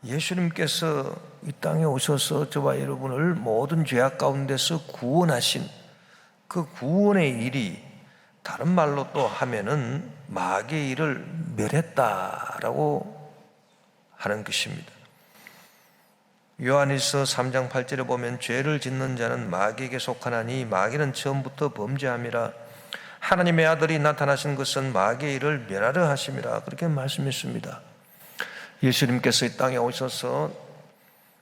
예수님께서 이 땅에 오셔서 저와 여러분을 모든 죄악 가운데서 구원하신 그 구원의 일이 다른 말로 또 하면은 마귀의 일을 멸했다라고 하는 것입니다. 요한일서 3장 8절에 보면 죄를 짓는 자는 마귀에게 속하나니 마귀는 처음부터 범죄함이라 하나님의 아들이 나타나신 것은 마귀의 일을 멸하려 하심이라 그렇게 말씀했습니다. 예수님께서 이 땅에 오셔서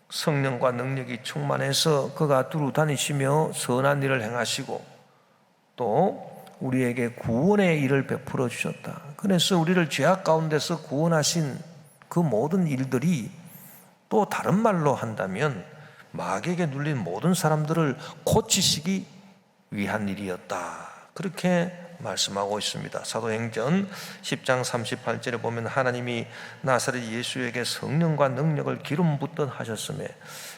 성령과 능력이 충만해서 그가 두루 다니시며 선한 일을 행하시고 또 우리에게 구원의 일을 베풀어 주셨다. 그래서 우리를 죄악 가운데서 구원하신 그 모든 일들이 또 다른 말로 한다면 마귀에게 눌린 모든 사람들을 고치시기 위한 일이었다. 그렇게 말씀하고 있습니다. 사도행전 10장 38절에 보면 하나님이 나사렛 예수에게 성령과 능력을 기름 붓듯 하셨으며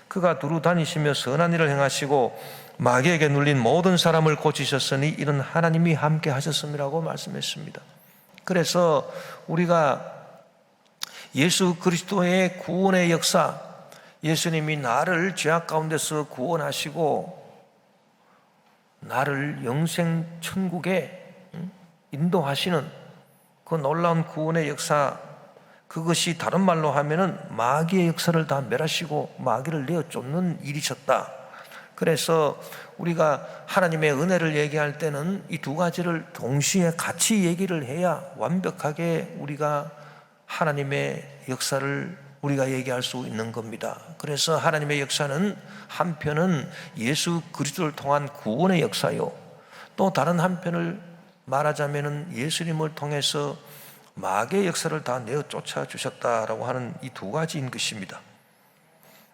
그가 두루 다니시며 선한 일을 행하시고 마귀에게 눌린 모든 사람을 고치셨으니 이런 하나님이 함께 하셨음이라고 말씀했습니다. 그래서 우리가 예수 그리스도의 구원의 역사, 예수님이 나를 죄악 가운데서 구원하시고 나를 영생 천국에 인도하시는 그 놀라운 구원의 역사, 그것이 다른 말로 하면은 마귀의 역사를 다 멸하시고 마귀를 내어 쫓는 일이셨다. 그래서 우리가 하나님의 은혜를 얘기할 때는 이 두 가지를 동시에 같이 얘기를 해야 완벽하게 우리가 하나님의 역사를 우리가 얘기할 수 있는 겁니다. 그래서 하나님의 역사는 한편은 예수 그리스도를 통한 구원의 역사요, 또 다른 한편을 말하자면 예수님을 통해서 마귀의 역사를 다 내어 쫓아 주셨다라고 하는 이 두 가지인 것입니다.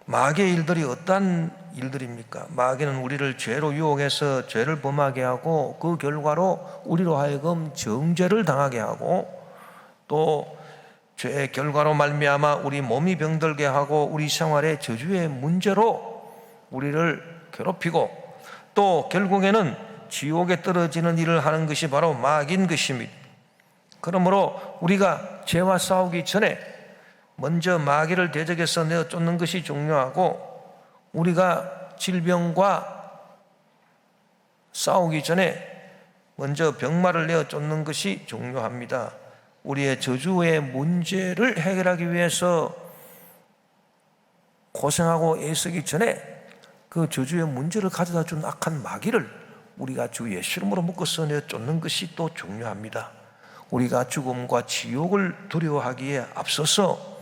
마귀의 일들이 어떠한 일들입니까? 마귀는 우리를 죄로 유혹해서 죄를 범하게 하고 그 결과로 우리로 하여금 정죄를 당하게 하고 또 죄의 결과로 말미암아 우리 몸이 병들게 하고 우리 생활의 저주의 문제로 우리를 괴롭히고 또 결국에는 지옥에 떨어지는 일을 하는 것이 바로 마귀인 것입니다. 그러므로 우리가 죄와 싸우기 전에 먼저 마귀를 대적해서 내어 쫓는 것이 중요하고 우리가 질병과 싸우기 전에 먼저 병마를 내어 쫓는 것이 중요합니다. 우리의 저주의 문제를 해결하기 위해서 고생하고 애쓰기 전에 그 저주의 문제를 가져다 준 악한 마귀를 우리가 주 예수 이름으로 묶어서 내어 쫓는 것이 또 중요합니다. 우리가 죽음과 지옥을 두려워하기에 앞서서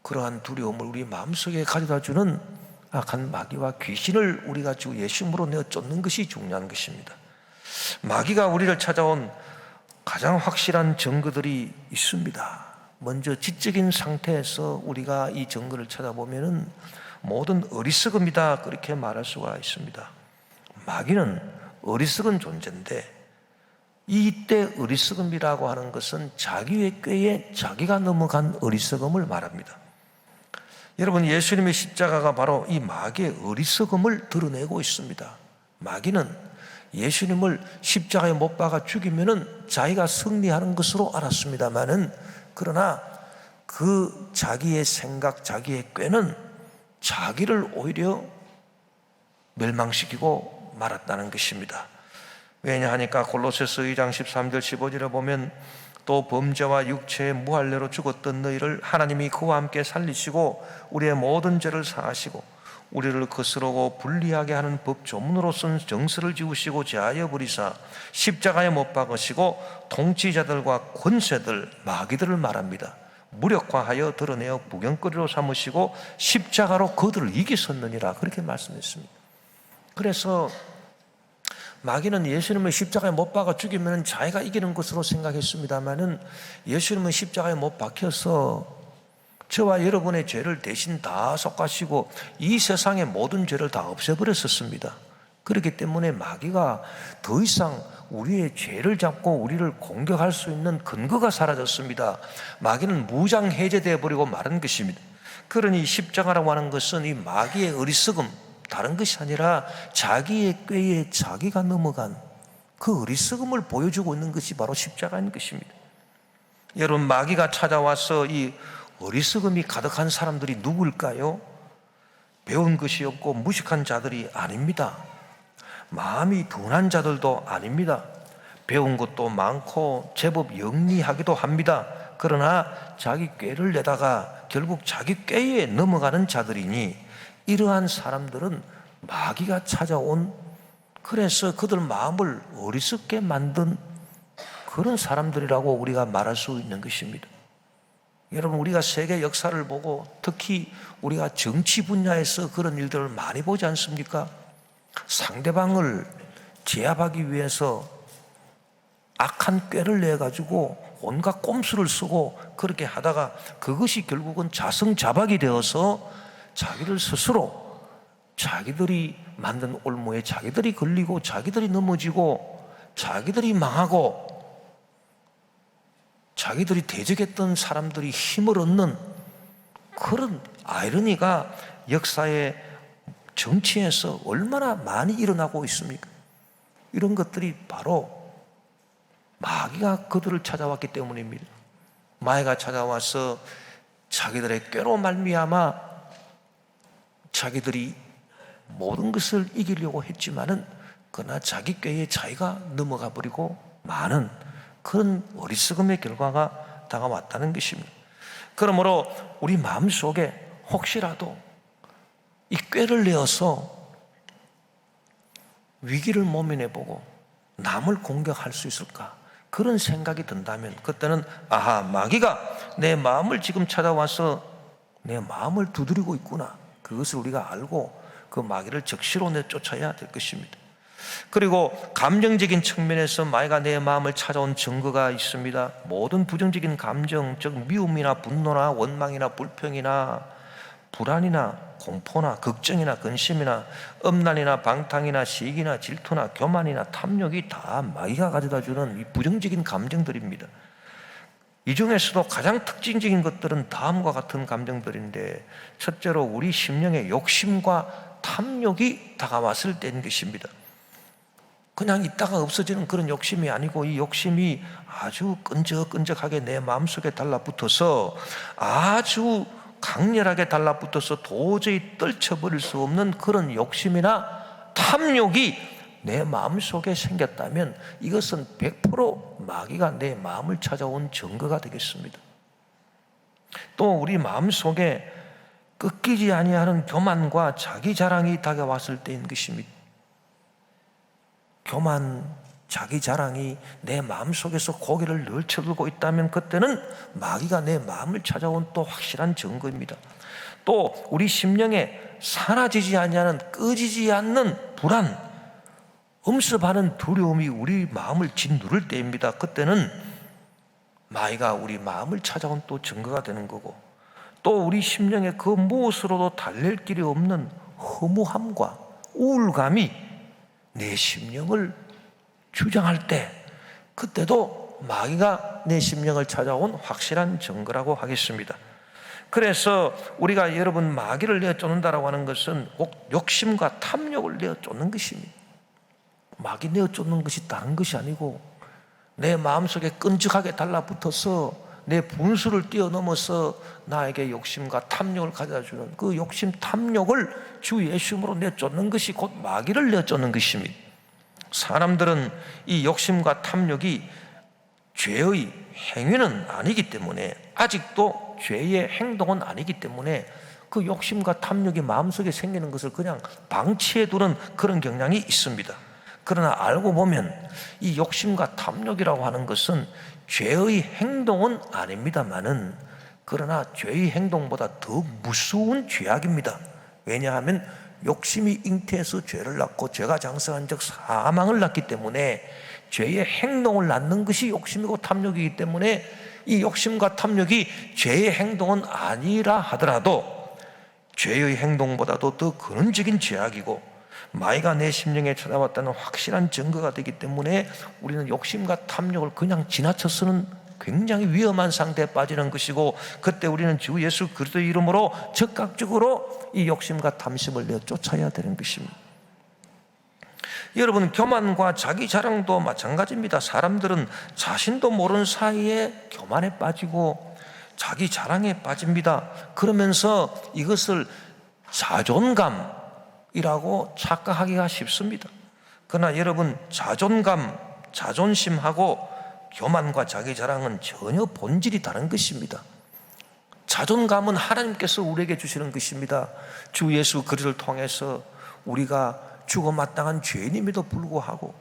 그러한 두려움을 우리 마음속에 가져다 주는 악한 마귀와 귀신을 우리가 주 예수 이름으로 내어 쫓는 것이 중요한 것입니다. 마귀가 우리를 찾아온 가장 확실한 증거들이 있습니다. 먼저 지적인 상태에서 우리가 이 증거를 찾아보면은 모든 어리석음이다 그렇게 말할 수가 있습니다. 마귀는 어리석은 존재인데 이때 어리석음이라고 하는 것은 자기의 꾀에 자기가 넘어간 어리석음을 말합니다. 여러분, 예수님의 십자가가 바로 이 마귀의 어리석음을 드러내고 있습니다. 마귀는 예수님을 십자가에 못 박아 죽이면은 자기가 승리하는 것으로 알았습니다만은 그러나 그 자기의 생각, 자기의 꾀는 자기를 오히려 멸망시키고 말았다는 것입니다. 왜냐하니까 골로새서 2장 13절 15절에 보면 또 범죄와 육체의 무할례로 죽었던 너희를 하나님이 그와 함께 살리시고 우리의 모든 죄를 사하시고 우리를 거스르고 불리하게 하는 법 조문으로선 정서를 지우시고 제하여 버리사 십자가에 못 박으시고 통치자들과 권세들 마귀들을 말합니다. 무력화하여 드러내어 구경거리로 삼으시고 십자가로 그들을 이기셨느니라 그렇게 말씀했습니다. 그래서 마귀는 예수님을 십자가에 못 박아 죽이면 자기가 이기는 것으로 생각했습니다마는 예수님은 십자가에 못 박혀서 저와 여러분의 죄를 대신 다 속하시고 이 세상의 모든 죄를 다 없애버렸었습니다. 그렇기 때문에 마귀가 더 이상 우리의 죄를 잡고 우리를 공격할 수 있는 근거가 사라졌습니다. 마귀는 무장 해제되어 버리고 마른 것입니다. 그러니 십자가라고 하는 것은 이 마귀의 어리석음, 다른 것이 아니라 자기의 꾀에 자기가 넘어간 그 어리석음을 보여주고 있는 것이 바로 십자가인 것입니다. 여러분, 마귀가 찾아와서 이 어리석음이 가득한 사람들이 누구일까요? 배운 것이 없고 무식한 자들이 아닙니다. 마음이 둔한 자들도 아닙니다. 배운 것도 많고 제법 영리하기도 합니다. 그러나 자기 꾀를 내다가 결국 자기 꾀에 넘어가는 자들이니, 이러한 사람들은 마귀가 찾아온, 그래서 그들 마음을 어리석게 만든 그런 사람들이라고 우리가 말할 수 있는 것입니다. 여러분, 우리가 세계 역사를 보고 특히 우리가 정치 분야에서 그런 일들을 많이 보지 않습니까? 상대방을 제압하기 위해서 악한 꾀를 내가지고 온갖 꼼수를 쓰고 그렇게 하다가 그것이 결국은 자성자박이 되어서 자기들 스스로 자기들이 만든 올무에 자기들이 걸리고 자기들이 넘어지고 자기들이 망하고 자기들이 대적했던 사람들이 힘을 얻는 그런 아이러니가 역사의 정치에서 얼마나 많이 일어나고 있습니까? 이런 것들이 바로 마귀가 그들을 찾아왔기 때문입니다. 마귀가 찾아와서 자기들의 꾀로 말미암아 자기들이 모든 것을 이기려고 했지만은 그러나 자기 꾀에 자기가 넘어가 버리고 많은 그런 어리석음의 결과가 다가왔다는 것입니다. 그러므로 우리 마음속에 혹시라도 이 꾀를 내어서 위기를 모면해보고 남을 공격할 수 있을까, 그런 생각이 든다면 그때는 아하, 마귀가 내 마음을 지금 찾아와서 내 마음을 두드리고 있구나, 그것을 우리가 알고 그 마귀를 적시로 내쫓아야 될 것입니다. 그리고 감정적인 측면에서 마귀가 내 마음을 찾아온 증거가 있습니다. 모든 부정적인 감정, 즉 미움이나 분노나 원망이나 불평이나 불안이나 공포나 걱정이나 근심이나 엄난이나 방탕이나 시기나 질투나 교만이나 탐욕이 다 마귀가 가져다주는 이 부정적인 감정들입니다. 이 중에서도 가장 특징적인 것들은 다음과 같은 감정들인데, 첫째로 우리 심령의 욕심과 탐욕이 다가왔을 때인 것입니다. 그냥 있다가 없어지는 그런 욕심이 아니고, 이 욕심이 아주 끈적끈적하게 내 마음속에 달라붙어서 아주 강렬하게 달라붙어서 도저히 떨쳐버릴 수 없는 그런 욕심이나 탐욕이 내 마음속에 생겼다면 이것은 100% 마귀가 내 마음을 찾아온 증거가 되겠습니다. 또 우리 마음속에 꺾이지 아니하는 교만과 자기 자랑이 다가왔을 때인 것입니다. 교만, 자기 자랑이 내 마음속에서 고개를 늘 쳐들고 있다면 그때는 마귀가 내 마음을 찾아온 또 확실한 증거입니다. 또 우리 심령에 사라지지 아니하는, 꺼지지 않는 불안, 엄습하는 두려움이 우리 마음을 짓누를 때입니다. 그때는 마귀가 우리 마음을 찾아온 또 증거가 되는 거고, 또 우리 심령에 그 무엇으로도 달랠 길이 없는 허무함과 우울감이 내 심령을 주장할 때, 그때도 마귀가 내 심령을 찾아온 확실한 증거라고 하겠습니다. 그래서 우리가 여러분 마귀를 내어쫓는다라고 하는 것은 꼭 욕심과 탐욕을 내어쫓는 것입니다. 마귀 내어쫓는 것이 다른 것이 아니고, 내 마음속에 끈적하게 달라붙어서 내 분수를 뛰어넘어서 나에게 욕심과 탐욕을 가져다주는 그 욕심 탐욕을 주 예수 이름으로 내쫓는 것이 곧 마귀를 내쫓는 것입니다. 사람들은 이 욕심과 탐욕이 죄의 행위는 아니기 때문에, 아직도 죄의 행동은 아니기 때문에 그 욕심과 탐욕이 마음속에 생기는 것을 그냥 방치해두는 그런 경향이 있습니다. 그러나 알고 보면 이 욕심과 탐욕이라고 하는 것은 죄의 행동은 아닙니다만은, 그러나 죄의 행동보다 더 무서운 죄악입니다. 왜냐하면 욕심이 잉태해서 죄를 낳고 죄가 장성한 즉 사망을 낳기 때문에 죄의 행동을 낳는 것이 욕심이고 탐욕이기 때문에 이 욕심과 탐욕이 죄의 행동은 아니라 하더라도 죄의 행동보다도 더 근원적인 죄악이고 마귀가 내 심령에 찾아왔다는 확실한 증거가 되기 때문에 우리는 욕심과 탐욕을 그냥 지나쳐서는 굉장히 위험한 상태에 빠지는 것이고, 그때 우리는 주 예수 그리스도의 이름으로 적극적으로 이 욕심과 탐심을 내쫓아야 되는 것입니다. 여러분, 교만과 자기 자랑도 마찬가지입니다. 사람들은 자신도 모르는 사이에 교만에 빠지고 자기 자랑에 빠집니다. 그러면서 이것을 자존감이라고 착각하기가 쉽습니다. 그러나 여러분, 자존감, 자존심하고 교만과 자기 자랑은 전혀 본질이 다른 것입니다. 자존감은 하나님께서 우리에게 주시는 것입니다. 주 예수 그리스도를 통해서 우리가 죽어 마땅한 죄인임에도 불구하고,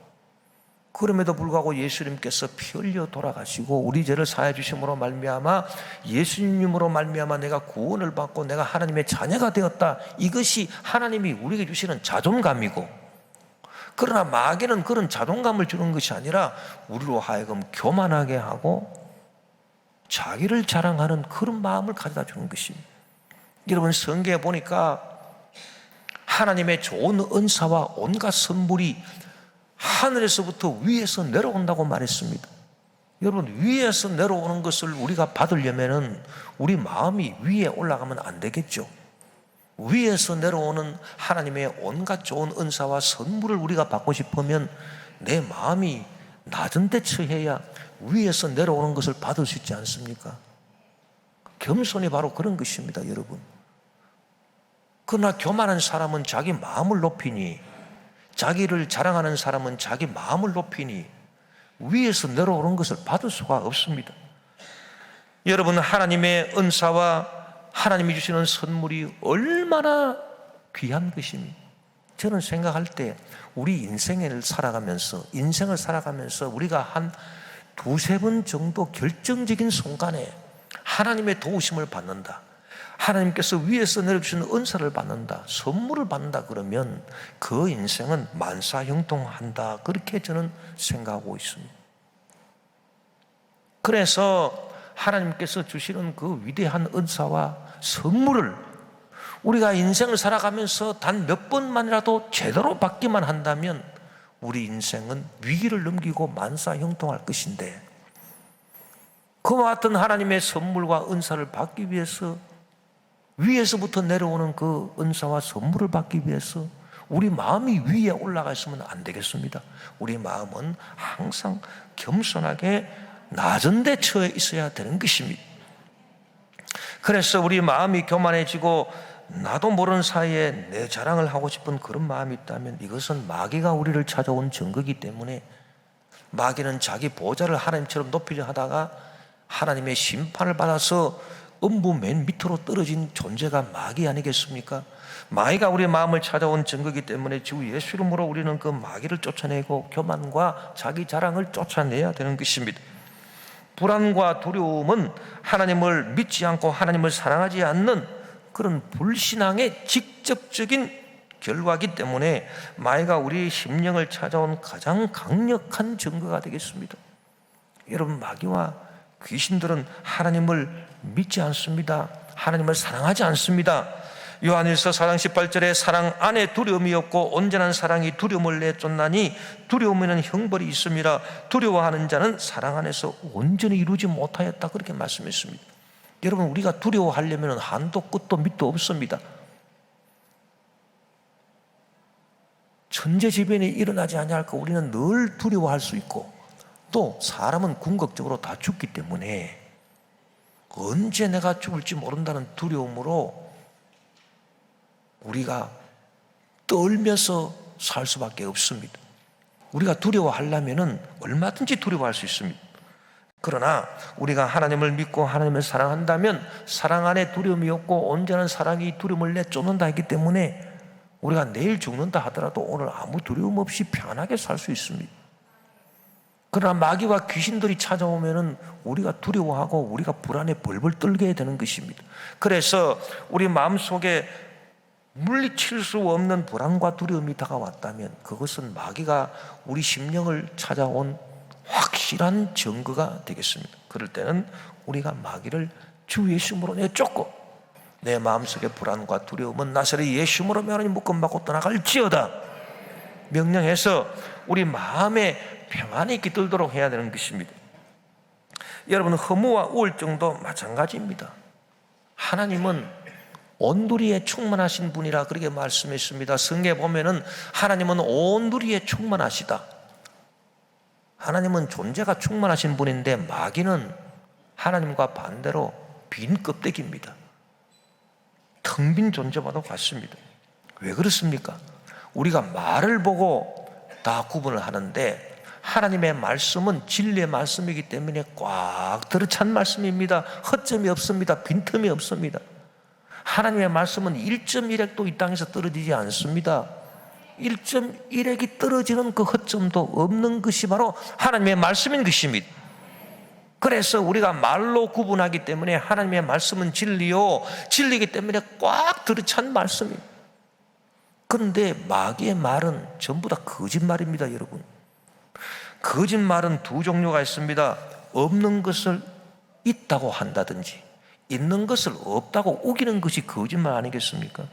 그럼에도 불구하고 예수님께서 피 흘려 돌아가시고 우리 죄를 사해 주심으로 말미암아, 예수님으로 말미암아 내가 구원을 받고 내가 하나님의 자녀가 되었다. 이것이 하나님이 우리에게 주시는 자존감이고, 그러나 마귀는 그런 자존감을 주는 것이 아니라 우리로 하여금 교만하게 하고 자기를 자랑하는 그런 마음을 가져다 주는 것입니다. 여러분, 성경에 보니까 하나님의 좋은 은사와 온갖 선물이 하늘에서부터 위에서 내려온다고 말했습니다. 여러분, 위에서 내려오는 것을 우리가 받으려면 우리 마음이 위에 올라가면 안 되겠죠. 위에서 내려오는 하나님의 온갖 좋은 은사와 선물을 우리가 받고 싶으면 내 마음이 낮은 데 처해야 위에서 내려오는 것을 받을 수 있지 않습니까? 겸손이 바로 그런 것입니다, 여러분. 그러나 교만한 사람은 자기 마음을 높이니, 자기를 자랑하는 사람은 자기 마음을 높이니 위에서 내려오는 것을 받을 수가 없습니다. 여러분, 하나님의 은사와 하나님이 주시는 선물이 얼마나 귀한 것입니까? 저는 생각할 때 우리 인생을 살아가면서 우리가 한 두세 번 정도 결정적인 순간에 하나님의 도우심을 받는다, 하나님께서 위에서 내려주시는 은사를 받는다, 선물을 받는다, 그러면 그 인생은 만사형통한다, 그렇게 저는 생각하고 있습니다. 그래서 하나님께서 주시는 그 위대한 은사와 선물을 우리가 인생을 살아가면서 단 몇 번만이라도 제대로 받기만 한다면 우리 인생은 위기를 넘기고 만사형통할 것인데, 그와 같은 하나님의 선물과 은사를 받기 위해서, 위에서부터 내려오는 그 은사와 선물을 받기 위해서 우리 마음이 위에 올라가 있으면 안 되겠습니다. 우리 마음은 항상 겸손하게 낮은 데 처해 있어야 되는 것입니다. 그래서 우리 마음이 교만해지고 나도 모르는 사이에 내 자랑을 하고 싶은 그런 마음이 있다면 이것은 마귀가 우리를 찾아온 증거이기 때문에, 마귀는 자기 보좌를 하나님처럼 높이려 하다가 하나님의 심판을 받아서 음부 맨 밑으로 떨어진 존재가 마귀 아니겠습니까? 마귀가 우리의 마음을 찾아온 증거이기 때문에 주 예수 이름으로 우리는 그 마귀를 쫓아내고 교만과 자기 자랑을 쫓아내야 되는 것입니다. 불안과 두려움은 하나님을 믿지 않고 하나님을 사랑하지 않는 그런 불신앙의 직접적인 결과이기 때문에 마귀가 우리의 심령을 찾아온 가장 강력한 증거가 되겠습니다. 여러분, 마귀와 귀신들은 하나님을 믿지 않습니다. 하나님을 사랑하지 않습니다. 요한일서 4장 18절에 사랑 안에 두려움이 없고 온전한 사랑이 두려움을 내쫓나니 두려움에는 형벌이 있음이라 두려워하는 자는 사랑 안에서 온전히 이루지 못하였다, 그렇게 말씀했습니다. 여러분, 우리가 두려워하려면 한도 끝도 밑도 없습니다. 천재지변이 일어나지 아니할까 우리는 늘 두려워할 수 있고, 또 사람은 궁극적으로 다 죽기 때문에 언제 내가 죽을지 모른다는 두려움으로 우리가 떨면서 살 수밖에 없습니다. 우리가 두려워하려면 얼마든지 두려워할 수 있습니다. 그러나 우리가 하나님을 믿고 하나님을 사랑한다면 사랑 안에 두려움이 없고 온전한 사랑이 두려움을 내쫓는다 했기 때문에 우리가 내일 죽는다 하더라도 오늘 아무 두려움 없이 편하게 살 수 있습니다. 그러나 마귀와 귀신들이 찾아오면 우리가 두려워하고 우리가 불안에 벌벌 떨게 되는 것입니다. 그래서 우리 마음속에 물리칠 수 없는 불안과 두려움이 다가왔다면 그것은 마귀가 우리 심령을 찾아온 확실한 증거가 되겠습니다. 그럴 때는 우리가 마귀를 주 예수 이름으로 내쫓고, 내 마음속의 불안과 두려움은 나사렛 예수 이름으로 하나님 묶음받고 떠나갈지어다 명령해서 우리 마음에 평안이 깃들도록 해야 되는 것입니다. 여러분, 허무와 우울증도 마찬가지입니다. 하나님은 온누리에 충만하신 분이라 그렇게 말씀했습니다. 성경에 보면은 하나님은 온누리에 충만하시다. 하나님은 존재가 충만하신 분인데 마귀는 하나님과 반대로 빈 껍데기입니다. 텅 빈 존재와도 같습니다. 왜 그렇습니까? 우리가 말을 보고 다 구분을 하는데 하나님의 말씀은 진리의 말씀이기 때문에 꽉 들어찬 말씀입니다. 허점이 없습니다. 빈틈이 없습니다. 하나님의 말씀은 1.1핵도 이 땅에서 떨어지지 않습니다. 1.1핵이 떨어지는 그 허점도 없는 것이 바로 하나님의 말씀인 것입니다. 그래서 우리가 말로 구분하기 때문에 하나님의 말씀은 진리요, 진리이기 때문에 꽉 들어찬 말씀입니다. 그런데 마귀의 말은 전부 다 거짓말입니다, 여러분. 거짓말은 두 종류가 있습니다. 없는 것을 있다고 한다든지 있는 것을 없다고 우기는 것이 거짓말 아니겠습니까?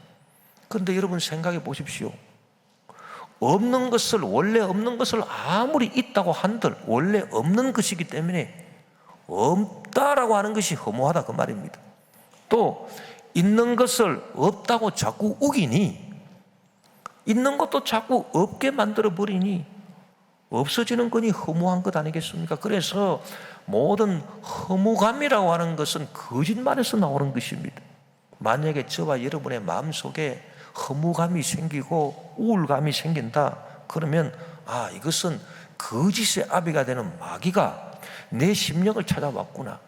그런데 여러분 생각해 보십시오. 없는 것을, 원래 없는 것을 아무리 있다고 한들 원래 없는 것이기 때문에 없다라고 하는 것이 허무하다 그 말입니다. 또 있는 것을 없다고 자꾸 우기니 있는 것도 자꾸 없게 만들어 버리니 없어지는 거니 허무한 것 아니겠습니까? 그래서 모든 허무감이라고 하는 것은 거짓말에서 나오는 것입니다. 만약에 저와 여러분의 마음속에 허무감이 생기고 우울감이 생긴다 그러면 이것은 거짓의 아비가 되는 마귀가 내 심령을 찾아왔구나,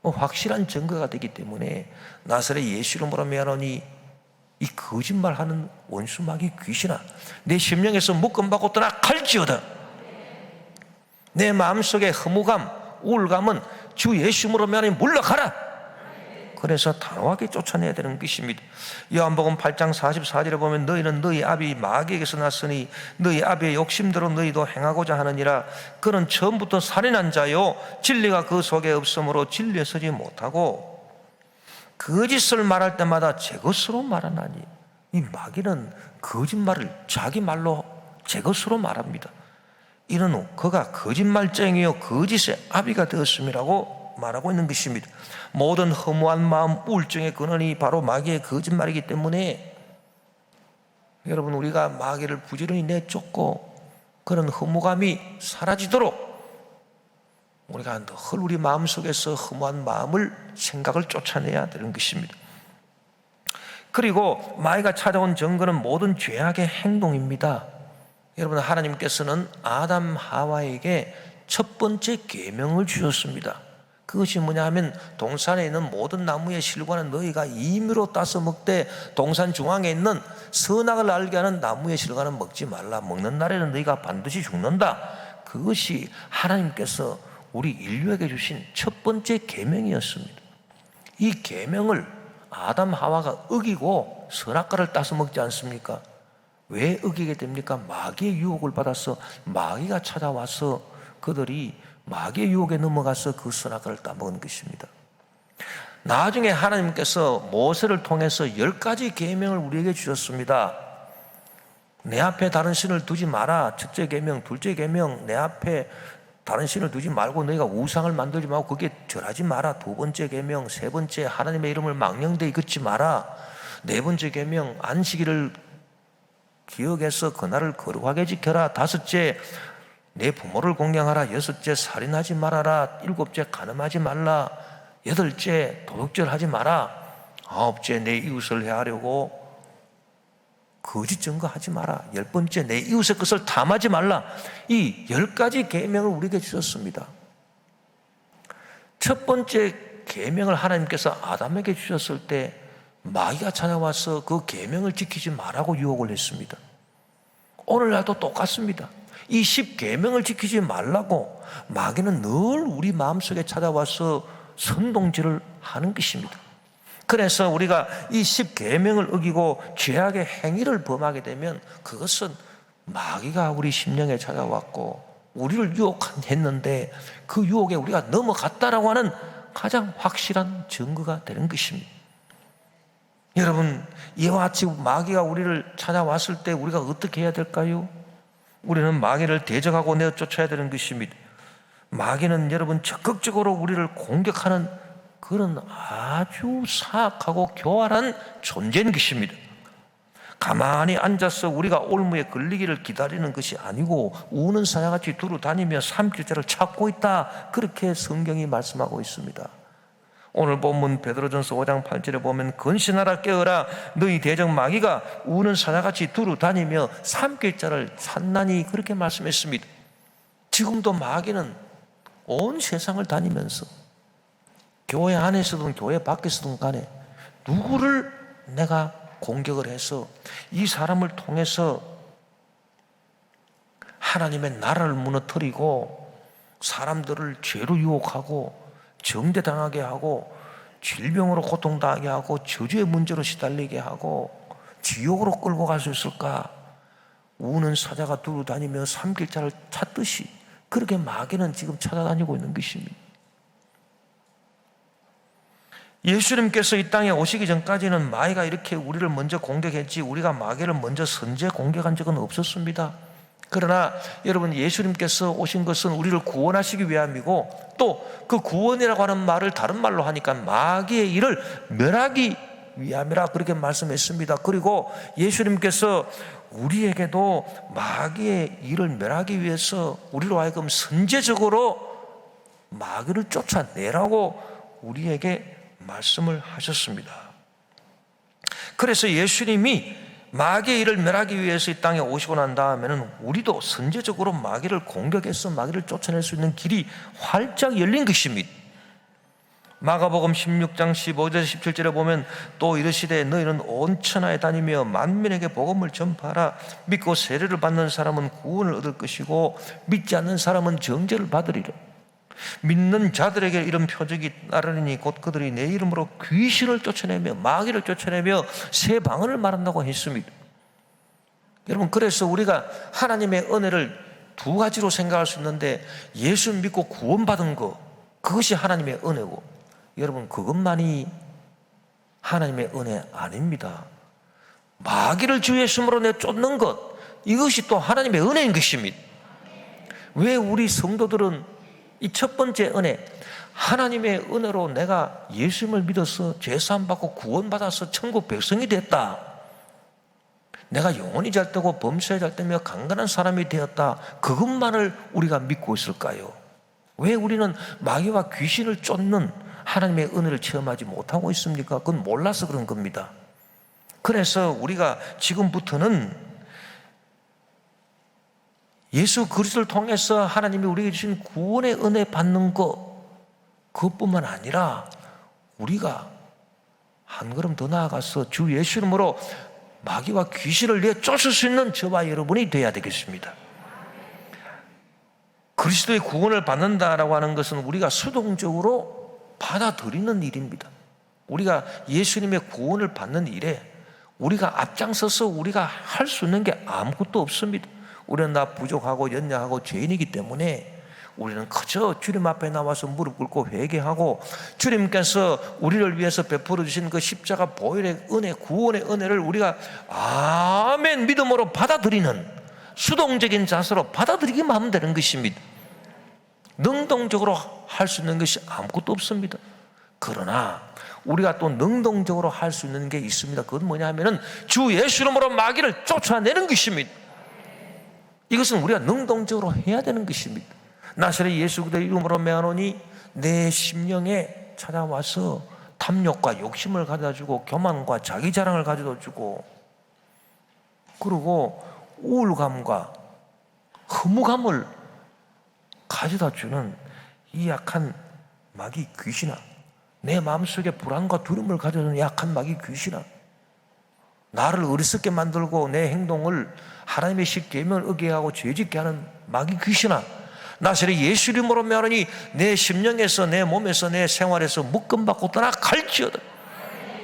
확실한 증거가 되기 때문에 나사렛 예수 이름으로 말하노니 이 거짓말하는 원수 마귀 귀신아, 내 심령에서 묶음받고 떠나 갈지어다. 내 마음속에 허무감, 우울감은 주 예수 이름으로 말하니 물러가라. 그래서 단호하게 쫓아내야 되는 것입니다. 요한복음 8장 44절에 보면 너희는 너희 아비 마귀에게서 났으니 너희 아비의 욕심대로 너희도 행하고자 하느니라. 그는 처음부터 살인한 자요 진리가 그 속에 없으므로 진리에 서지 못하고 거짓을 말할 때마다 제 것으로 말하나니. 이 마귀는 거짓말을 자기 말로 제 것으로 말합니다. 이는 후 그가 거짓말쟁이요 거짓의 아비가 되었음이라고 말하고 있는 것입니다. 모든 허무한 마음, 우울증의 근원이 바로 마귀의 거짓말이기 때문에 여러분, 우리가 마귀를 부지런히 내쫓고 그런 허무감이 사라지도록 우리가 늘 우리 마음속에서 허무한 마음을, 생각을 쫓아내야 되는 것입니다. 그리고 마귀가 찾아온 증거는 모든 죄악의 행동입니다. 여러분, 하나님께서는 아담 하와에게 첫 번째 계명을 주셨습니다. 그것이 뭐냐 하면 동산에 있는 모든 나무의 실과는 너희가 임의로 따서 먹되 동산 중앙에 있는 선악을 알게 하는 나무의 실과는 먹지 말라. 먹는 날에는 너희가 반드시 죽는다. 그것이 하나님께서 우리 인류에게 주신 첫 번째 계명이었습니다. 이 계명을 아담 하와가 어기고 선악과를 따서 먹지 않습니까? 왜 어기게 됩니까? 마귀의 유혹을 받아서 마귀가 찾아와서 그들이 마귀의 유혹에 넘어가서 그 선악과를 따먹은 것입니다. 나중에 하나님께서 모세를 통해서 10가지 계명을 우리에게 주셨습니다. 내 앞에 다른 신을 두지 마라. 첫째 계명, 둘째 계명, 내 앞에 다른 신을 두지 말고 너희가 우상을 만들지 말고 거기에 절하지 마라. 두 번째 계명, 세 번째 하나님의 이름을 망령되이 걷지 마라. 네 번째 계명, 안식일을 기억해서 그날을 거룩하게 지켜라. 다섯째, 내 부모를 공경하라. 여섯째, 살인하지 말아라. 일곱째, 간음하지 말라. 여덟째, 도둑질 하지 마라. 아홉째, 내 이웃을 해하려고 거짓 증거하지 마라. 열 번째, 내 이웃의 것을 탐하지 말라. 이 10가지 계명을 우리에게 주셨습니다. 첫 번째 계명을 하나님께서 아담에게 주셨을 때 마귀가 찾아와서 그 계명을 지키지 말라고 유혹을 했습니다. 오늘날도 똑같습니다. 이 10계명을 지키지 말라고 마귀는 늘 우리 마음속에 찾아와서 선동질을 하는 것입니다. 그래서 우리가 이 10계명을 어기고 죄악의 행위를 범하게 되면 그것은 마귀가 우리 심령에 찾아왔고 우리를 유혹했는데 그 유혹에 우리가 넘어갔다라고 하는 가장 확실한 증거가 되는 것입니다. 여러분, 이와 같이 마귀가 우리를 찾아왔을 때 우리가 어떻게 해야 될까요? 우리는 마귀를 대적하고 내쫓아야 되는 것입니다. 마귀는 여러분 적극적으로 우리를 공격하는 그런 아주 사악하고 교활한 존재인 것입니다. 가만히 앉아서 우리가 올무에 걸리기를 기다리는 것이 아니고 우는 사자같이 두루 다니며 삼킬자를 찾고 있다. 그렇게 성경이 말씀하고 있습니다. 오늘 본문 베드로전서 5장 8절에 보면 근신하라 깨어라 너희 대적 마귀가 우는 사자같이 두루 다니며 삼킬 자를 찾나니 그렇게 말씀했습니다. 지금도 마귀는 온 세상을 다니면서 교회 안에서든 교회 밖에서든 간에 누구를 내가 공격을 해서 이 사람을 통해서 하나님의 나라를 무너뜨리고 사람들을 죄로 유혹하고 정죄당하게 하고 질병으로 고통당하게 하고 저주의 문제로 시달리게 하고 지옥으로 끌고 갈 수 있을까? 우는 사자가 두루 다니며 삼킬 자를 찾듯이 그렇게 마귀는 지금 찾아다니고 있는 것입니다. 예수님께서 이 땅에 오시기 전까지는 마귀가 이렇게 우리를 먼저 공격했지 우리가 마귀를 먼저 선제 공격한 적은 없었습니다. 그러나 여러분, 예수님께서 오신 것은 우리를 구원하시기 위함이고 또 그 구원이라고 하는 말을 다른 말로 하니까 마귀의 일을 멸하기 위함이라 그렇게 말씀했습니다. 그리고 예수님께서 우리에게도 마귀의 일을 멸하기 위해서 우리로 하여금 선제적으로 마귀를 쫓아내라고 우리에게 말씀을 하셨습니다. 그래서 예수님이 마귀의 일을 멸하기 위해서 이 땅에 오시고 난 다음에는 우리도 선제적으로 마귀를 공격해서 마귀를 쫓아낼 수 있는 길이 활짝 열린 것입니다. 마가복음 16장 15절 17절에 보면 또 이르시되 너희는 온 천하에 다니며 만민에게 복음을 전파하라. 믿고 세례를 받는 사람은 구원을 얻을 것이고 믿지 않는 사람은 정죄를 받으리라. 믿는 자들에게 이런 표적이 따르니 곧 그들이 내 이름으로 귀신을 쫓아내며 마귀를 쫓아내며 새 방언을 말한다고 했습니다. 여러분, 그래서 우리가 하나님의 은혜를 두 가지로 생각할 수 있는데 예수 믿고 구원받은 것, 그것이 하나님의 은혜고, 여러분 그것만이 하나님의 은혜 아닙니다. 마귀를 주 예수님으로 내쫓는 것, 이것이 또 하나님의 은혜인 것입니다. 왜 우리 성도들은 이 첫 번째 은혜, 하나님의 은혜로 내가 예수님을 믿어서 죄사함 받고 구원받아서 천국 백성이 됐다, 내가 영혼이 잘 되고 범사에 잘 되며 강건한 사람이 되었다, 그것만을 우리가 믿고 있을까요? 왜 우리는 마귀와 귀신을 쫓는 하나님의 은혜를 체험하지 못하고 있습니까? 그건 몰라서 그런 겁니다. 그래서 우리가 지금부터는 예수 그리스도를 통해서 하나님이 우리에게 주신 구원의 은혜 받는 것, 그것뿐만 아니라 우리가 한 걸음 더 나아가서 주 예수 이름으로 마귀와 귀신을 내쫓을 수 있는 저와 여러분이 되어야 되겠습니다. 그리스도의 구원을 받는다라고 하는 것은 우리가 수동적으로 받아들이는 일입니다. 우리가 예수님의 구원을 받는 일에 우리가 앞장서서 우리가 할 수 있는 게 아무것도 없습니다. 우리는 다 부족하고 연약하고 죄인이기 때문에 우리는 그저 주님 앞에 나와서 무릎 꿇고 회개하고 주님께서 우리를 위해서 베풀어 주신 그 십자가 보혈의 은혜, 구원의 은혜를 우리가 아멘 믿음으로 받아들이는 수동적인 자세로 받아들이기만 하면 되는 것입니다. 능동적으로 할 수 있는 것이 아무것도 없습니다. 그러나 우리가 또 능동적으로 할 수 있는 게 있습니다. 그건 뭐냐 하면은 주 예수 이름으로 마귀를 쫓아내는 것입니다. 이것은 우리가 능동적으로 해야 되는 것입니다. 나사렛 예수 그리스도 이름으로 명하노니 내 심령에 찾아와서 탐욕과 욕심을 가져다주고 교만과 자기 자랑을 가져다주고 그리고 우울감과 허무감을 가져다주는 이 약한 마귀 귀신아, 내 마음속에 불안과 두려움을 가져다주는 약한 마귀 귀신아, 나를 어리석게 만들고 내 행동을 하나님의 십계명을 어기하고 죄짓게 하는 마귀 귀신아, 나사렛 예수 이름으로 말하니 내 심령에서 내 몸에서 내 생활에서 묶음받고 떠나갈지어다.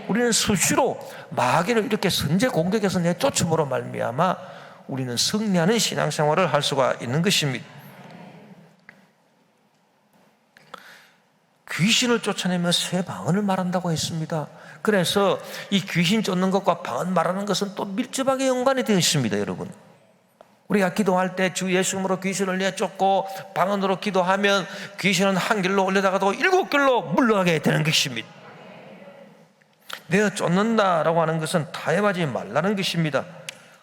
우리는 수시로 마귀를 이렇게 선제 공격해서 내쫓음으로 말미암아 우리는 승리하는 신앙생활을 할 수가 있는 것입니다. 귀신을 쫓아내며 새 방언을 말한다고 했습니다. 그래서 이 귀신 쫓는 것과 방언 말하는 것은 또 밀접하게 연관이 되어 있습니다. 여러분, 우리가 기도할 때 주 예수님으로 귀신을 내쫓고 방언으로 기도하면 귀신은 한 길로 올려다가도 7길로 물러가게 되는 것입니다. 내어 쫓는다라고 하는 것은 타협하지 말라는 것입니다.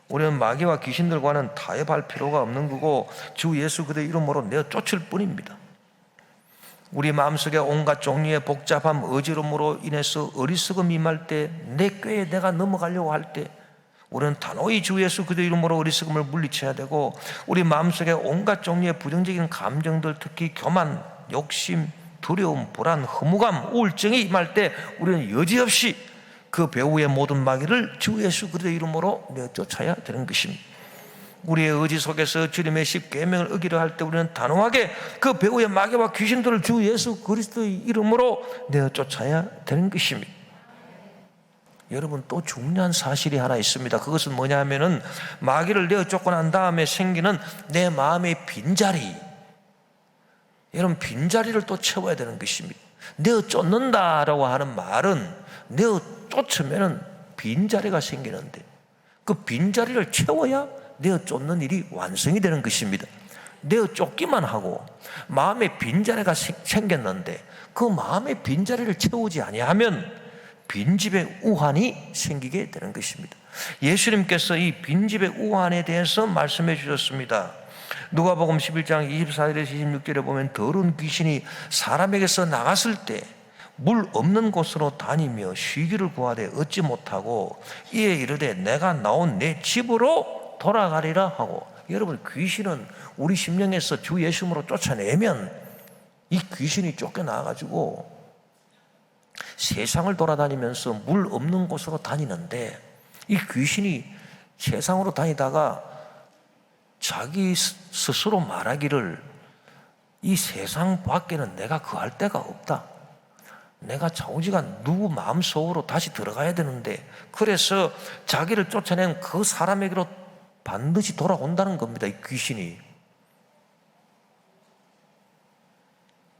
우리는 마귀와 귀신들과는 타협할 필요가 없는 거고 주 예수 그리스도 이름으로 내어 쫓을 뿐입니다. 우리 마음속에 온갖 종류의 복잡함, 어지럼으로 인해서 어리석음 임할 때, 내 꾀에 내가 넘어가려고 할 때 우리는 단호히 주 예수 그리스도 이름으로 어리석음을 물리쳐야 되고, 우리 마음속에 온갖 종류의 부정적인 감정들, 특히 교만, 욕심, 두려움, 불안, 허무감, 우울증이 임할 때 우리는 여지없이 그 배후의 모든 마귀를 주 예수 그리스도 이름으로 내쫓아야 되는 것입니다. 우리의 의지 속에서 주님의 십계명을 어기려 할 때 우리는 단호하게 그 배후의 마귀와 귀신들을 주 예수 그리스도의 이름으로 내쫓아야 되는 것입니다. 여러분, 또 중요한 사실이 하나 있습니다. 그것은 뭐냐 하면은 마귀를 내쫓고 난 다음에 생기는 내 마음의 빈자리, 여러분, 빈자리를 또 채워야 되는 것입니다. 내쫓는다라고 하는 말은 내쫓으면은 빈자리가 생기는데, 그 빈자리를 채워야 내쫓는 일이 완성이 되는 것입니다. 내쫓기만 하고 마음에 빈자리가 생겼는데 그 마음의 빈자리를 채우지 아니하면 빈집의 우환이 생기게 되는 것입니다. 예수님께서 이 빈집의 우환에 대해서 말씀해 주셨습니다. 누가복음 11장 24절에서 26절에 보면 더러운 귀신이 사람에게서 나갔을 때 물 없는 곳으로 다니며 쉬기를 구하되 얻지 못하고 이에 이르되 내가 나온 내 집으로 돌아가리라 하고. 여러분, 귀신은 우리 심령에서 주 예수님으로 쫓아내면 이 귀신이 쫓겨나가지고 세상을 돌아다니면서 물 없는 곳으로 다니는데, 이 귀신이 세상으로 다니다가 자기 스스로 말하기를 이 세상 밖에는 내가 거할 데가 없다, 내가 좌우지간 누구 마음속으로 다시 들어가야 되는데, 그래서 자기를 쫓아낸 그 사람에게로 반드시 돌아온다는 겁니다, 이 귀신이.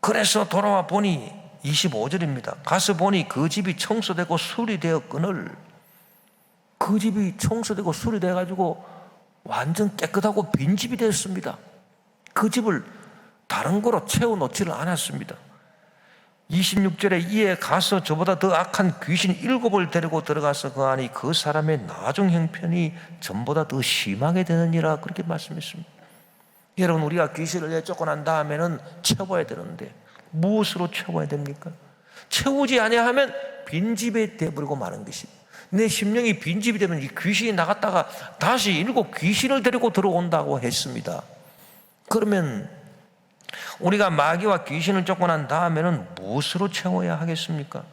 그래서 돌아와 보니 25절입니다. 가서 보니 그 집이 청소되고 수리되었거늘, 그 집이 청소되고 수리되어가지고 완전 깨끗하고 빈집이 되었습니다. 그 집을 다른 거로 채워놓지를 않았습니다. 26절에 이에 가서 저보다 더 악한 귀신 7을 데리고 들어가서 거하니 그 사람의 나중 형편이 전보다 더 심하게 되느니라, 그렇게 말씀했습니다. 여러분, 우리가 귀신을 내쫓고 난 다음에는 채워야 되는데 무엇으로 채워야 됩니까? 채우지 아니하면 빈집에 되어버리고 마는 것입니다. 내 심령이 빈집이 되면 이 귀신이 나갔다가 다시 7 귀신을 데리고 들어온다고 했습니다. 그러면 우리가 마귀와 귀신을 쫓고 난 다음에는 무엇으로 채워야 하겠습니까?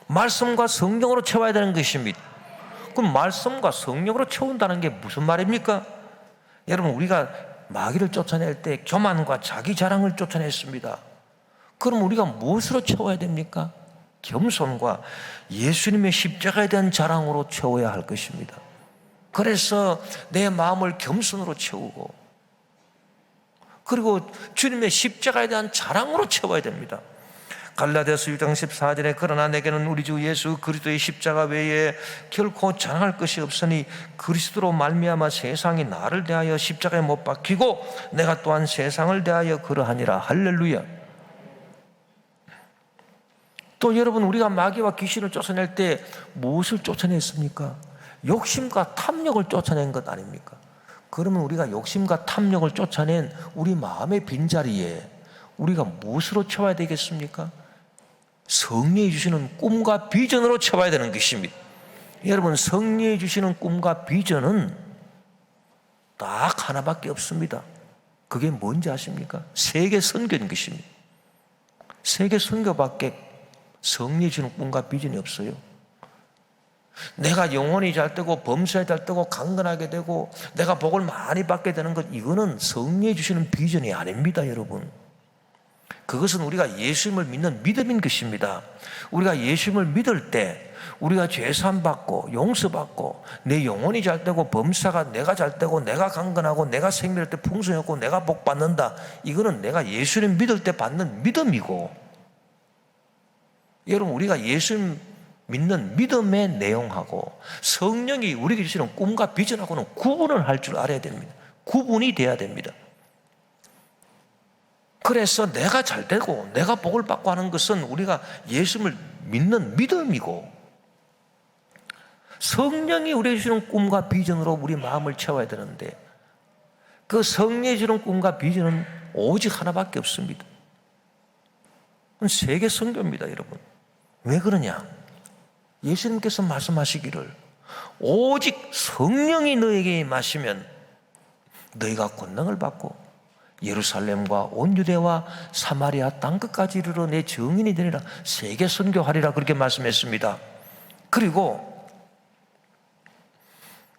말씀과 성령으로 채워야 되는 것입니다. 그럼 말씀과 성령으로 채운다는 게 무슨 말입니까? 여러분, 우리가 마귀를 쫓아낼 때 교만과 자기 자랑을 쫓아냈습니다. 그럼 우리가 무엇으로 채워야 됩니까? 겸손과 예수님의 십자가에 대한 자랑으로 채워야 할 것입니다. 그래서 내 마음을 겸손으로 채우고, 그리고 주님의 십자가에 대한 자랑으로 채워야 됩니다. 갈라디아서 6장 14절에 그러나 내게는 우리 주 예수 그리스도의 십자가 외에 결코 자랑할 것이 없으니 그리스도로 말미암아 세상이 나를 대하여 십자가에 못 박히고 내가 또한 세상을 대하여 그러하니라. 할렐루야. 또 여러분, 우리가 마귀와 귀신을 쫓아낼 때 무엇을 쫓아냈습니까? 욕심과 탐욕을 쫓아낸 것 아닙니까? 그러면 우리가 욕심과 탐욕을 쫓아낸 우리 마음의 빈자리에 우리가 무엇으로 채워야 되겠습니까? 성령이 주시는 꿈과 비전으로 채워야 되는 것입니다. 여러분, 성령이 주시는 꿈과 비전은 딱 하나밖에 없습니다. 그게 뭔지 아십니까? 세계 선교인 것입니다. 세계 선교밖에 성령이 주는 꿈과 비전이 없어요. 내가 영혼이 잘 되고 범사에 잘 되고 강건하게 되고 내가 복을 많이 받게 되는 것, 이거는 성령이 주시는 비전이 아닙니다, 여러분. 그것은 우리가 예수님을 믿는 믿음인 것입니다. 우리가 예수님을 믿을 때 우리가 죄사함 받고 용서받고 내 영혼이 잘 되고 범사가 내가 잘 되고 내가 강건하고 내가 생명할 때 풍성하고 내가 복 받는다, 이거는 내가 예수님 믿을 때 받는 믿음이고, 여러분, 우리가 예수님 믿는 믿음의 내용하고 성령이 우리에게 주시는 꿈과 비전하고는 구분을 할 줄 알아야 됩니다. 구분이 돼야 됩니다. 그래서 내가 잘 되고 내가 복을 받고 하는 것은 우리가 예수님을 믿는 믿음이고, 성령이 우리에게 주시는 꿈과 비전으로 우리 마음을 채워야 되는데 그 성령이 주는 꿈과 비전은 오직 하나밖에 없습니다. 세계 선교입니다, 여러분. 왜 그러냐? 예수님께서 말씀하시기를 오직 성령이 너에게 임하시면 너희가 권능을 받고 예루살렘과 온 유대와 사마리아 땅끝까지 이르러 내 증인이 되리라. 세계 선교하리라 그렇게 말씀했습니다. 그리고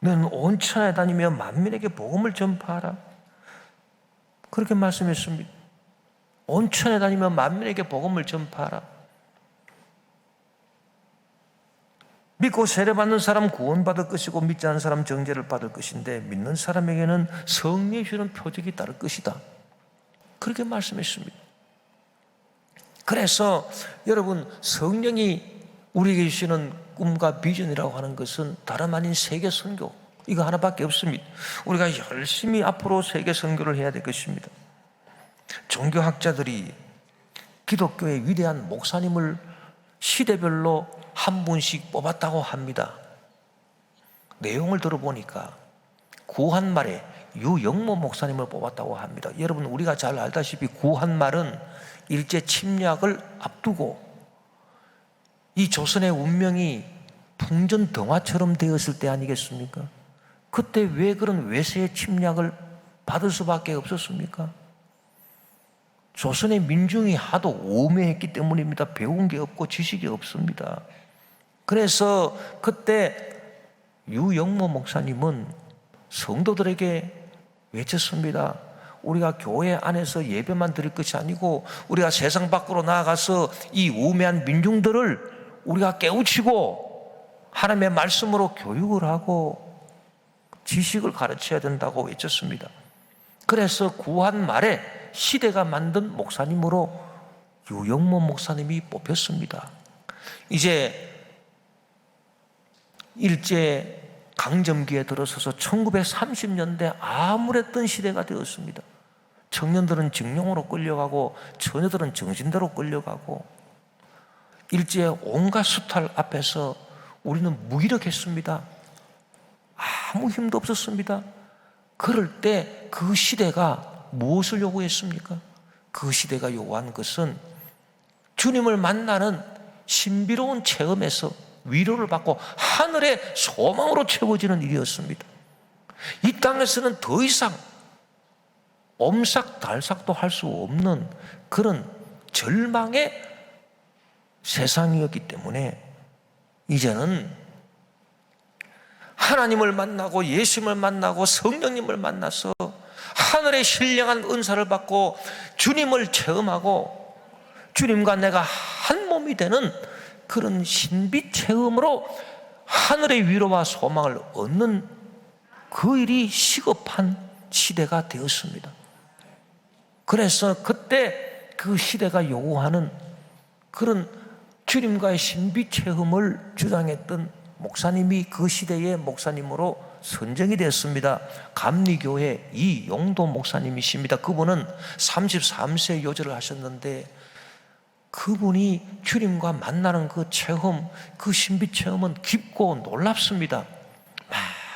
너는 온 천하에 다니며 만민에게 복음을 전파하라 그렇게 말씀했습니다. 온 천하에 다니며 만민에게 복음을 전파하라. 믿고 세례받는 사람 구원받을 것이고 믿지 않는 사람 정죄를 받을 것인데 믿는 사람에게는 성령이 주는 표적이 따를 것이다. 그렇게 말씀했습니다. 그래서 여러분, 성령이 우리에게 주시는 꿈과 비전이라고 하는 것은 다름 아닌 세계 선교, 이거 하나밖에 없습니다. 우리가 열심히 앞으로 세계 선교를 해야 될 것입니다. 종교학자들이 기독교의 위대한 목사님을 시대별로 한 분씩 뽑았다고 합니다. 내용을 들어보니까 구한말에 유영모 목사님을 뽑았다고 합니다. 여러분, 우리가 잘 알다시피 구한말은 일제 침략을 앞두고 이 조선의 운명이 풍전등화처럼 되었을 때 아니겠습니까? 그때 왜 그런 외세의 침략을 받을 수밖에 없었습니까? 조선의 민중이 하도 오매했기 때문입니다. 배운 게 없고 지식이 없습니다. 그래서 그때 유영모 목사님은 성도들에게 외쳤습니다. 우리가 교회 안에서 예배만 드릴 것이 아니고 우리가 세상 밖으로 나아가서 이 우매한 민중들을 우리가 깨우치고 하나님의 말씀으로 교육을 하고 지식을 가르쳐야 된다고 외쳤습니다. 그래서 구한 말에 시대가 만든 목사님으로 유영모 목사님이 뽑혔습니다. 이제 일제 강점기에 들어서서 1930년대 암울했던 시대가 되었습니다. 청년들은 징용으로 끌려가고 처녀들은 정신대로 끌려가고 일제의 온갖 수탈 앞에서 우리는 무기력했습니다. 아무 힘도 없었습니다. 그럴 때 그 시대가 무엇을 요구했습니까? 그 시대가 요구한 것은 주님을 만나는 신비로운 체험에서 위로를 받고 하늘의 소망으로 채워지는 일이었습니다. 이 땅에서는 더 이상 엄삭달삭도 할 수 없는 그런 절망의 세상이었기 때문에 이제는 하나님을 만나고 예수님을 만나고 성령님을 만나서 하늘의 신령한 은사를 받고 주님을 체험하고 주님과 내가 한 몸이 되는 그런 신비 체험으로 하늘의 위로와 소망을 얻는 그 일이 시급한 시대가 되었습니다. 그래서 그때 그 시대가 요구하는 그런 주님과의 신비 체험을 주장했던 목사님이 그 시대의 목사님으로 선정이 됐습니다. 감리교회 이용도 목사님이십니다. 그분은 33세 요절을 하셨는데 그분이 주님과 만나는 그 체험, 그 신비 체험은 깊고 놀랍습니다.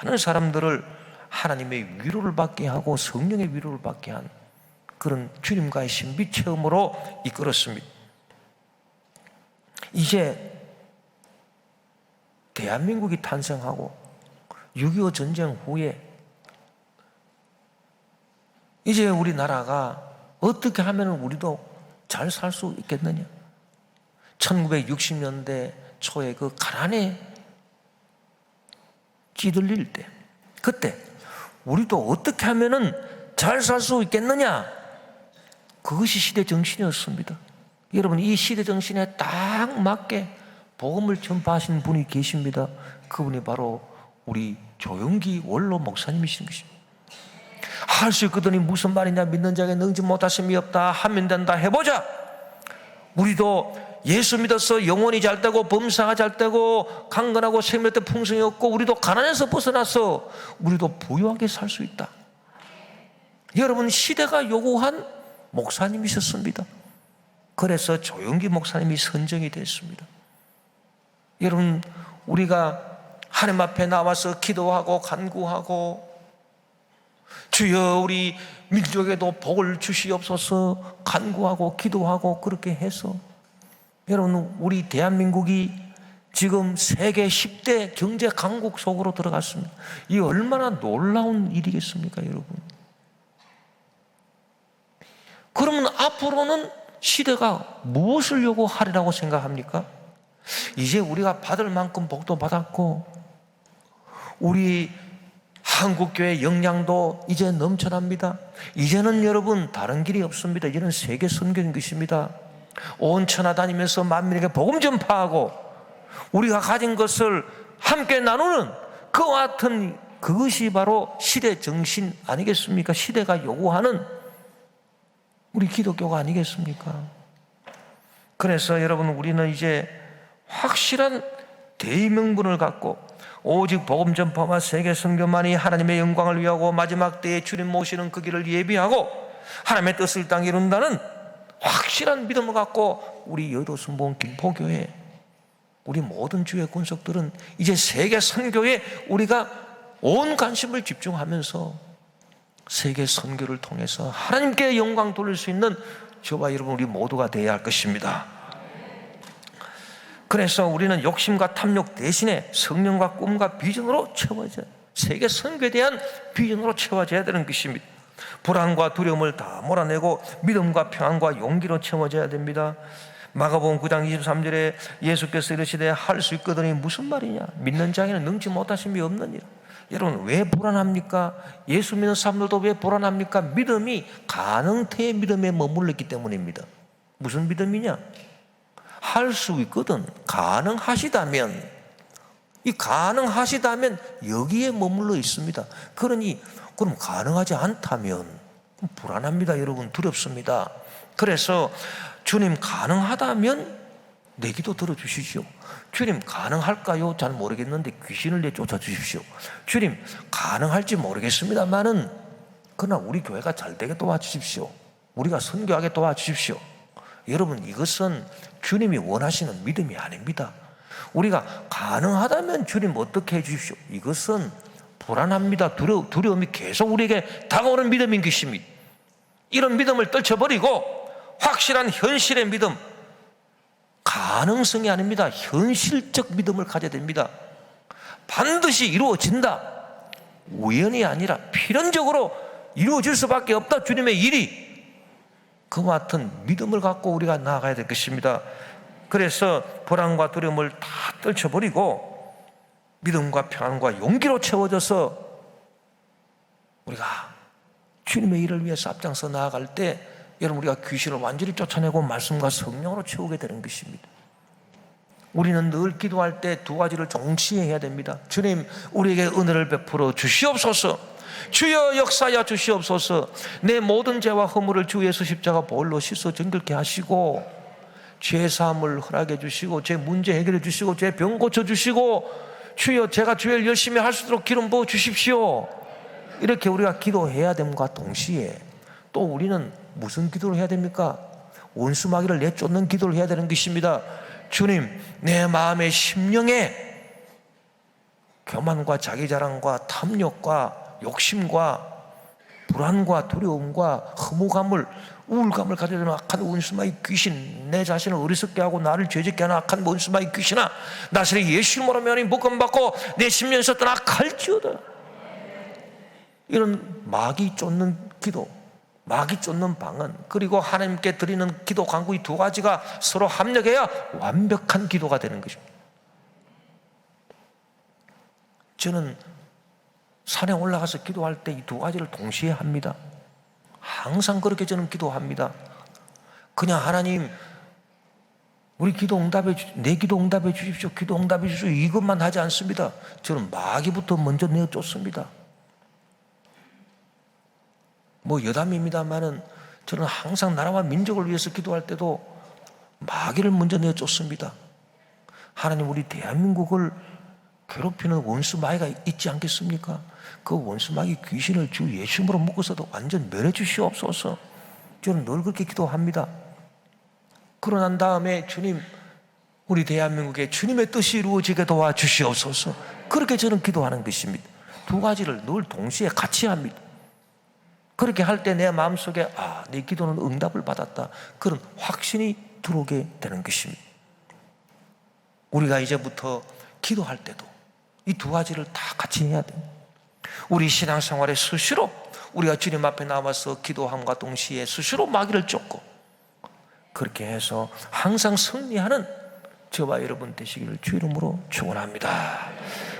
많은 사람들을 하나님의 위로를 받게 하고 성령의 위로를 받게 한 그런 주님과의 신비 체험으로 이끌었습니다. 이제 대한민국이 탄생하고 6.25 전쟁 후에 이제 우리나라가 어떻게 하면 우리도 잘 살 수 있겠느냐? 1960년대 초에 그 가난에 찌들릴 때, 그때 우리도 어떻게 하면 잘 살 수 있겠느냐? 그것이 시대 정신이었습니다. 여러분, 이 시대 정신에 딱 맞게 복음을 전파하신 분이 계십니다. 그분이 바로 우리 조영기 원로 목사님이신 것입니다. 할 수 있거든이 무슨 말이냐? 믿는 자에게 능지 못하심이 없다. 하면 된다. 해보자. 우리도 예수 믿어서 영혼이 잘 되고 범사가 잘 되고 강건하고 생명때 풍성이 없고 우리도 가난에서 벗어나서 우리도 부유하게 살 수 있다. 여러분, 시대가 요구한 목사님이셨습니다. 그래서 조영기 목사님이 선정이 됐습니다. 여러분, 우리가 하나님 앞에 나와서 기도하고 간구하고 주여 우리 민족에도 복을 주시옵소서 간구하고 기도하고 그렇게 해서 여러분, 우리 대한민국이 지금 세계 10대 경제 강국 속으로 들어갔습니다. 이 얼마나 놀라운 일이겠습니까, 여러분? 그러면 앞으로는 시대가 무엇을 요구하리라고 생각합니까? 이제 우리가 받을 만큼 복도 받았고, 우리 한국교회 역량도 이제 넘쳐납니다. 이제는 여러분 다른 길이 없습니다. 이제는 세계 선교인 것입니다. 온 천하 다니면서 만민에게 복음 전파하고 우리가 가진 것을 함께 나누는 그와 같은 그것이 바로 시대 정신 아니겠습니까? 시대가 요구하는 우리 기독교가 아니겠습니까? 그래서 여러분, 우리는 이제 확실한 대의명분을 갖고 오직 복음 전파와 세계 선교만이 하나님의 영광을 위하고 마지막 때에 주님 모시는 그 길을 예비하고 하나님의 뜻을 이 땅에 이룬다는 확실한 믿음을 갖고 우리 여도순복음 김포교회, 우리 모든 주의 권속들은 이제 세계 선교에 우리가 온 관심을 집중하면서 세계 선교를 통해서 하나님께 영광 돌릴 수 있는 저와 여러분 우리 모두가 되어야 할 것입니다. 그래서 우리는 욕심과 탐욕 대신에 성령과 꿈과 비전으로 채워져야, 세계 선교에 대한 비전으로 채워져야 되는 것입니다. 불안과 두려움을 다 몰아내고 믿음과 평안과 용기로 채워져야 됩니다. 마가복음 9장 23절에 예수께서 이르시되 할 수 있거든이 무슨 말이냐? 믿는 자에게는 능치 못하심이 없느니라. 여러분, 왜 불안합니까? 예수 믿는 사람들도 왜 불안합니까? 믿음이 가능태의 믿음에 머물렀기 때문입니다. 무슨 믿음이냐? 할 수 있거든. 가능하시다면, 이 가능하시다면 여기에 머물러 있습니다. 그러니 그럼 가능하지 않다면 불안합니다. 여러분, 두렵습니다. 그래서 주님 가능하다면 내 기도 들어주시죠. 주님 가능할까요? 잘 모르겠는데 귀신을 내쫓아 주십시오. 주님 가능할지 모르겠습니다만은 그러나 우리 교회가 잘 되게 도와주십시오. 우리가 선교하게 도와주십시오. 여러분, 이것은 주님이 원하시는 믿음이 아닙니다. 우리가 가능하다면 주님 어떻게 해주십시오. 이것은 불안합니다. 두려움이 계속 우리에게 다가오는 믿음인 것입니다. 이런 믿음을 떨쳐버리고 확실한 현실의 믿음, 가능성이 아닙니다. 현실적 믿음을 가져야 됩니다. 반드시 이루어진다. 우연이 아니라 필연적으로 이루어질 수밖에 없다. 주님의 일이. 그와 같은 믿음을 갖고 우리가 나아가야 될 것입니다. 그래서 불안과 두려움을 다 떨쳐버리고 믿음과 평안과 용기로 채워져서 우리가 주님의 일을 위해서 앞장서 나아갈 때 여러분, 우리가 귀신을 완전히 쫓아내고 말씀과 성령으로 채우게 되는 것입니다. 우리는 늘 기도할 때 두 가지를 동시에 해야 됩니다. 주님, 우리에게 은혜를 베풀어 주시옵소서. 주여 역사하여 주시옵소서. 내 모든 죄와 허물을 주 예수 십자가 보혈로 씻어 정결케 하시고 죄 사함을 허락해 주시고 제 문제 해결해 주시고 제 병 고쳐 주시고 주여 제가 주일 열심히 할 수 있도록 기름 부어 주십시오. 이렇게 우리가 기도해야 됨과 동시에 또 우리는 무슨 기도를 해야 됩니까? 원수마귀를 내쫓는 기도를 해야 되는 것입니다. 주님, 내 마음의 심령에 교만과 자기자랑과 탐욕과 욕심과 불안과 두려움과 허무감을, 우울감을 가져야 되는 악한 원수마귀 귀신, 내 자신을 어리석게 하고 나를 죄짓게 하는 악한 원수마귀 귀신아, 나시리 예수 이름으로 명하니 묶음받고 내 심령에서 떠나갈지어다. 이런 마귀 쫓는 기도, 마귀 쫓는 방언, 그리고 하나님께 드리는 기도 간구, 이 두 가지가 서로 합력해야 완벽한 기도가 되는 것입니다. 저는 산에 올라가서 기도할 때 이 두 가지를 동시에 합니다. 항상 그렇게 저는 기도합니다. 그냥 하나님 우리 기도 응답해 내 기도 응답해 주십시오, 기도 응답해 주십시오, 이것만 하지 않습니다. 저는 마귀부터 먼저 내쫓습니다. 뭐 여담입니다만은 저는 항상 나라와 민족을 위해서 기도할 때도 마귀를 먼저 내쫓습니다. 하나님, 우리 대한민국을 괴롭히는 원수 마귀가 있지 않겠습니까? 그 원수 마귀 귀신을 주 예수님으로 묶어서도 완전 멸해 주시옵소서. 저는 늘 그렇게 기도합니다. 그러고 난 다음에 주님, 우리 대한민국에 주님의 뜻이 이루어지게 도와주시옵소서. 그렇게 저는 기도하는 것입니다. 두 가지를 늘 동시에 같이 합니다. 그렇게 할 때 내 마음속에 내 기도는 응답을 받았다, 그런 확신이 들어오게 되는 것입니다. 우리가 이제부터 기도할 때도 이 두 가지를 다 같이 해야 돼요. 우리 신앙생활에 수시로 우리가 주님 앞에 나와서 기도함과 동시에 수시로 마귀를 쫓고, 그렇게 해서 항상 승리하는 저와 여러분 되시기를 주 이름으로 축원합니다.